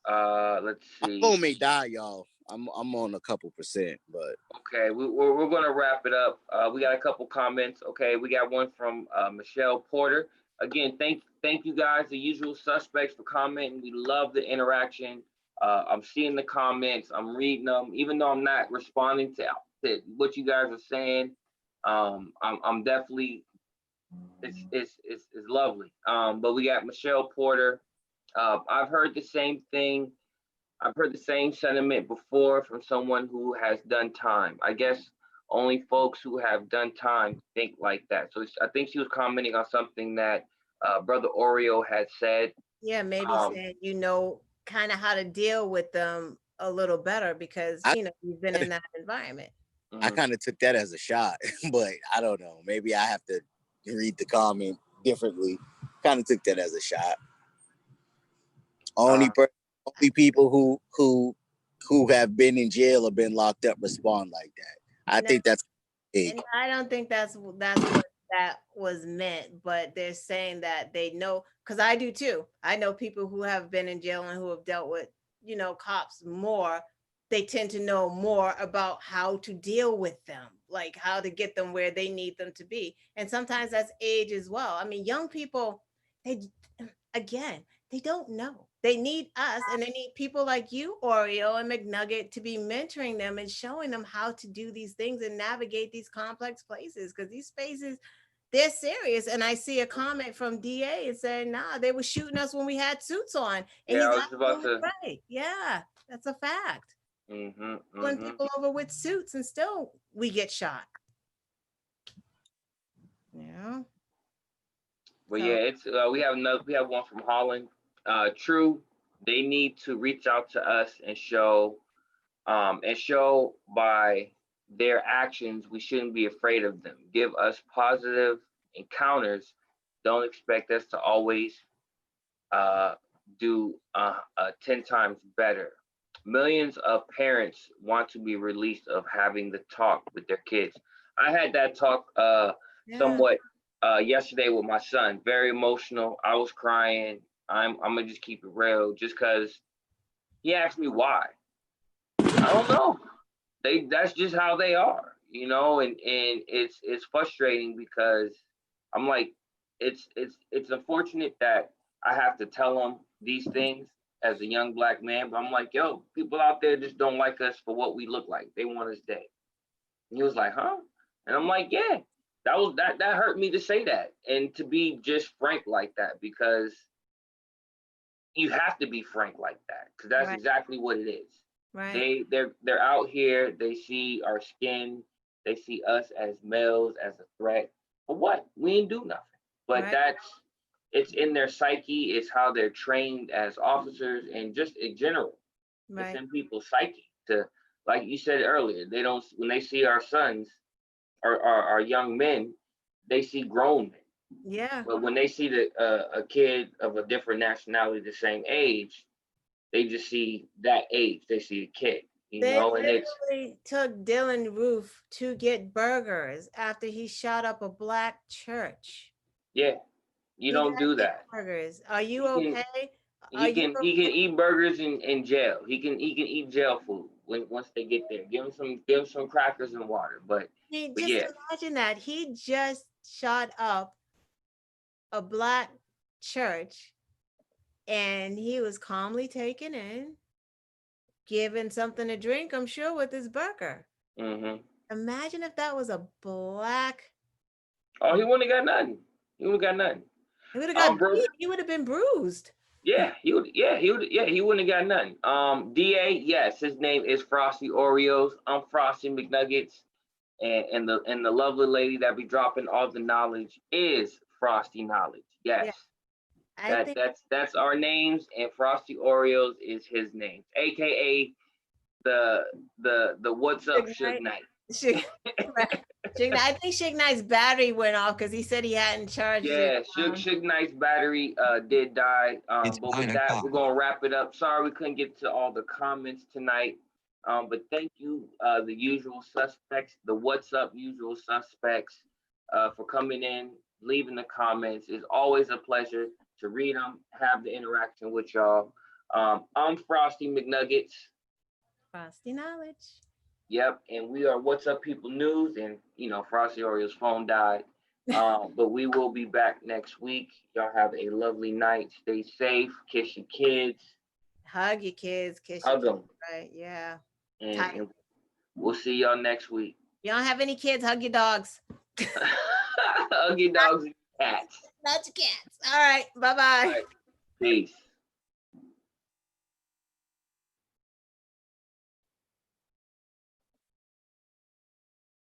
let's see. My phone may die, y'all. I'm on a couple %, but okay, we're gonna wrap it up. We got a couple comments. Okay, we got one from Michelle Porter. Again, thank you guys, the usual suspects, for commenting. We love the interaction. I'm seeing the comments, I'm reading them, even though I'm not responding to what you guys are saying. I'm definitely, it's lovely. But we got Michelle Porter. I've heard the same thing. I've heard the same sentiment before from someone who has done time. I guess only folks who have done time think like that. So I think she was commenting on something that Brother Oreo had said. Yeah, maybe said, kind of how to deal with them a little better because, you've been in that environment. I kind of took that as a shot, but I don't know. Maybe I have to read the comment differently. Kind of took that as a shot. Only people who have been in jail or been locked up respond like that. I think that's big. And I don't think that's what that was meant, but they're saying that they know, because I do too. I know people who have been in jail and who have dealt with, cops more. They tend to know more about how to deal with them, like how to get them where they need them to be. And sometimes that's age as well. I mean, young people, they don't know. They need us, and they need people like you, Oreo and McNugget, to be mentoring them and showing them how to do these things and navigate these complex places, because these spaces, they're serious. And I see a comment from DA and saying, nah, they were shooting us when we had suits on. And yeah, he's I was about to. Right. Yeah, that's a fact. Mm-hmm, Pulling people over with suits and still we get shot. Yeah. But yeah, it's we have one from Holland. True, they need to reach out to us and show by their actions we shouldn't be afraid of them. Give us positive encounters. Don't expect us to always do 10 times better. Millions of parents want to be released of having the talk with their kids. I had that talk somewhat yesterday with my son. Very emotional. I was crying. I'm gonna just keep it real, just because he asked me why. I don't know. That's just how they are, and it's frustrating because I'm like, it's unfortunate that I have to tell them these things as a young Black man, but I'm like, yo, people out there just don't like us for what we look like. They want us dead. And he was like, huh? And I'm like, yeah, that hurt me to say that and to be just frank like that, because you have to be frank like that, because that's exactly what it is. Right. They're out here. They see our skin. They see us as males as a threat. But what? We ain't do nothing. But it's in their psyche. It's how they're trained as officers, and just in general, it's in people's psyche to, like you said earlier, they don't, when they see our sons or our young men, they see grown men. Yeah. But when they see a kid of a different nationality, the same age, they just see that age. They see a kid, and it's took Dylan Roof to get burgers after he shot up a Black church. Yeah, he don't do that. Burgers. Are you okay? He can eat burgers in jail. He can eat jail food once they get there. Give him some crackers and water. But imagine that he just shot up a Black church, and he was calmly taken in, given something to drink, I'm sure, with his burger. Mm-hmm. Imagine if that was a Black. Oh, he wouldn't have got nothing. He would have got nothing. He would have been bruised. Yeah, he would. Yeah, he wouldn't have got nothing. DA, yes, his name is Frosty Oreos. I'm Frosty McNuggets, and the lovely lady that be dropping all the knowledge is Frosty Knowledge. Yeah, Yes, I think that's our names, and Frosty Oreos is his name, aka the what's up Suge Knight. I think Suge Knight's battery went off because he said he hadn't charged Yeah, it. Suge Knight's battery did die. But with that, we're gonna wrap it up. Sorry we couldn't get to all the comments tonight. But thank you, the usual suspects, the what's up usual suspects, for coming in, leaving the comments. It's always a pleasure to read them, have the interaction with y'all. I'm Frosty McNuggets. Frosty Knowledge. Yep, and we are What's Up People News, and Frosty Oreo's phone died. But we will be back next week. Y'all have a lovely night. Stay safe. Kiss your kids. Hug your kids. Hug them. Right? Yeah. And we'll see y'all next week. You don't have any kids? Hug your dogs. Hug your dogs and cats. Not your cats. All right. Bye-bye. All right. Peace.